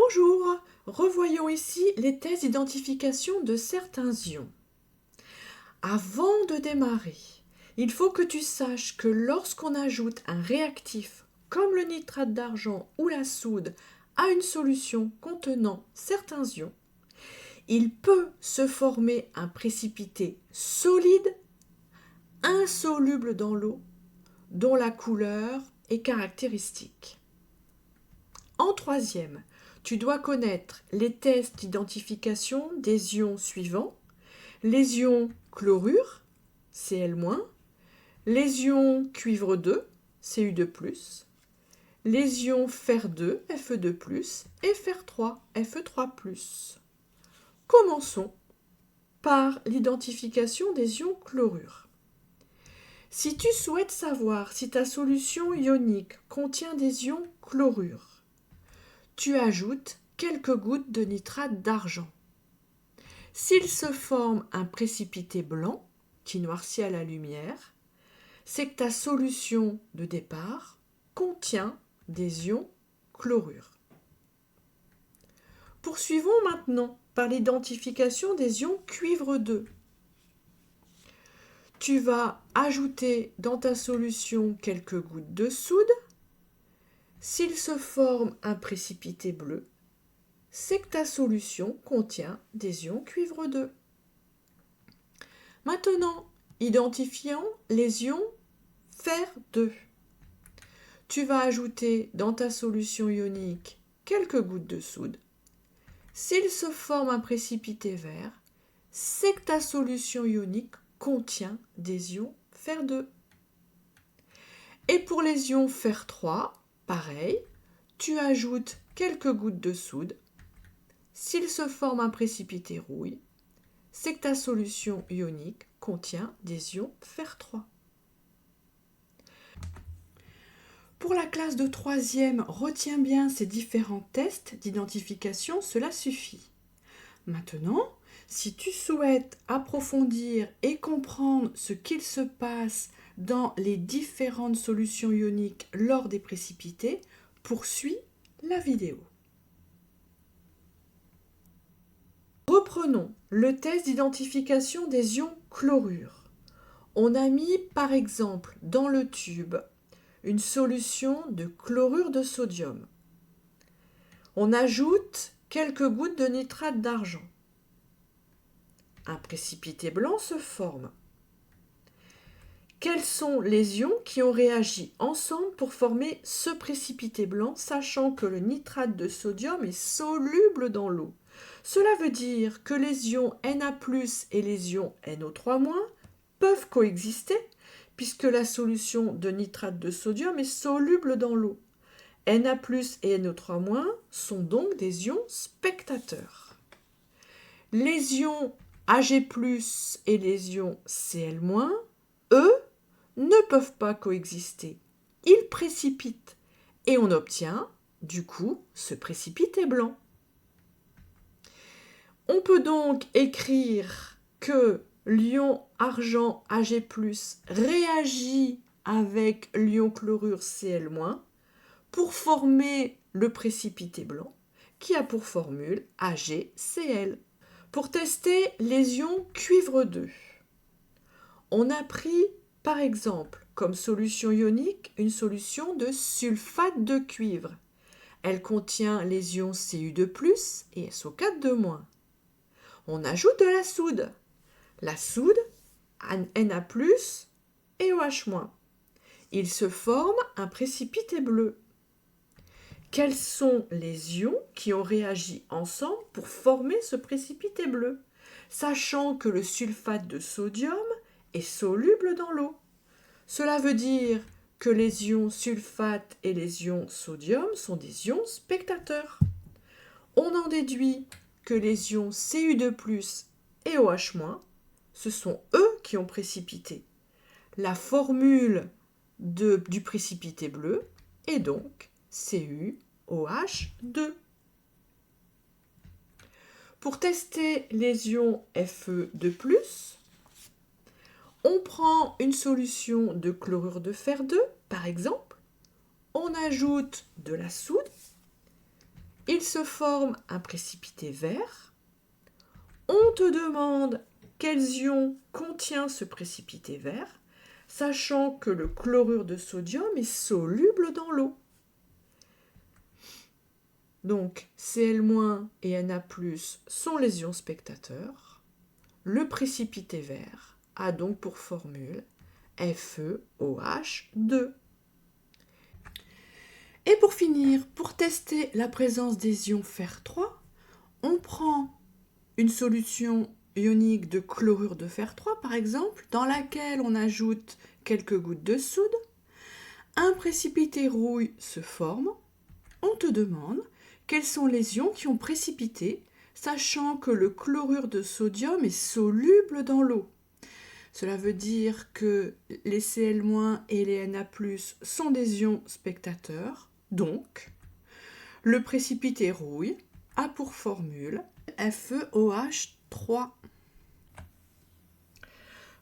Bonjour, revoyons ici les tests d'identification de certains ions. Avant de démarrer, il faut que tu saches que lorsqu'on ajoute un réactif comme le nitrate d'argent ou la soude à une solution contenant certains ions, il peut se former un précipité solide, insoluble dans l'eau, dont la couleur est caractéristique. En troisième, tu dois connaître les tests d'identification des ions suivants: les ions chlorure, Cl-, les ions cuivre 2, Cu2+, les ions fer 2, Fe2+, et fer 3, Fe3+. Commençons par l'identification des ions chlorure. Si tu souhaites savoir si ta solution ionique contient des ions chlorure, tu ajoutes quelques gouttes de nitrate d'argent. S'il se forme un précipité blanc qui noircit à la lumière, c'est que ta solution de départ contient des ions chlorure. Poursuivons maintenant par l'identification des ions cuivre 2. Tu vas ajouter dans ta solution quelques gouttes de soude. S'il se forme un précipité bleu, c'est que ta solution contient des ions cuivre 2. Maintenant, identifions les ions fer 2. Tu vas ajouter dans ta solution ionique quelques gouttes de soude. S'il se forme un précipité vert, c'est que ta solution ionique contient des ions fer 2. Et pour les ions fer 3, pareil, tu ajoutes quelques gouttes de soude. S'il se forme un précipité rouille, c'est que ta solution ionique contient des ions fer 3. Pour la classe de 3e, retiens bien ces différents tests d'identification, cela suffit. Maintenant, si tu souhaites approfondir et comprendre ce qu'il se passe dans les différentes solutions ioniques lors des précipités, poursuis la vidéo. Reprenons le test d'identification des ions chlorure. On a mis par exemple dans le tube une solution de chlorure de sodium. On ajoute quelques gouttes de nitrate d'argent. Un précipité blanc se forme. Quels sont les ions qui ont réagi ensemble pour former ce précipité blanc, sachant que le nitrate de sodium est soluble dans l'eau? Cela veut dire que les ions Na+ et les ions NO3- peuvent coexister, puisque la solution de nitrate de sodium est soluble dans l'eau. Na+ et NO3- sont donc des ions spectateurs. Les ions Ag+ et les ions Cl-, eux, ne peuvent pas coexister. Ils précipitent et on obtient, du coup, ce précipité blanc. On peut donc écrire que l'ion argent Ag+ réagit avec l'ion chlorure Cl- pour former le précipité blanc qui a pour formule AgCl. Pour tester les ions cuivre 2, on a pris par exemple comme solution ionique une solution de sulfate de cuivre. Elle contient les ions Cu2+ et SO4-. On ajoute de la soude. La soude, Na+ et OH-. Il se forme un précipité bleu. Quels sont les ions qui ont réagi ensemble pour former ce précipité bleu, sachant que le sulfate de sodium est soluble dans l'eau? Cela veut dire que les ions sulfate et les ions sodium sont des ions spectateurs. On en déduit que les ions Cu2+ et OH-, ce sont eux qui ont précipité. La formule du précipité bleu est donc CuOH2. Pour tester les ions Fe2+, on prend une solution de chlorure de fer 2, par exemple. On ajoute de la soude. il se forme un précipité vert. On te demande quels ions contient ce précipité vert, sachant que le chlorure de sodium est soluble dans l'eau. Donc Cl- et Na+ sont les ions spectateurs. Le précipité vert a donc pour formule FeOH2. Et pour finir, pour tester la présence des ions Fer3, on prend une solution ionique de chlorure de fer 3, par exemple, dans laquelle on ajoute quelques gouttes de soude. Un précipité rouille se forme. On te demande quels sont les ions qui ont précipité, sachant que le chlorure de sodium est soluble dans l'eau. Cela veut dire que les Cl- et les Na+ sont des ions spectateurs. Donc, le précipité rouille a pour formule FeOH3.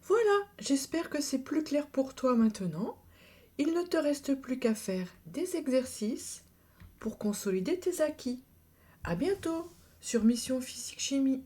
Voilà, j'espère que c'est plus clair pour toi maintenant. Il ne te reste plus qu'à faire des exercices pour consolider tes acquis. À bientôt sur Mission Physique Chimie.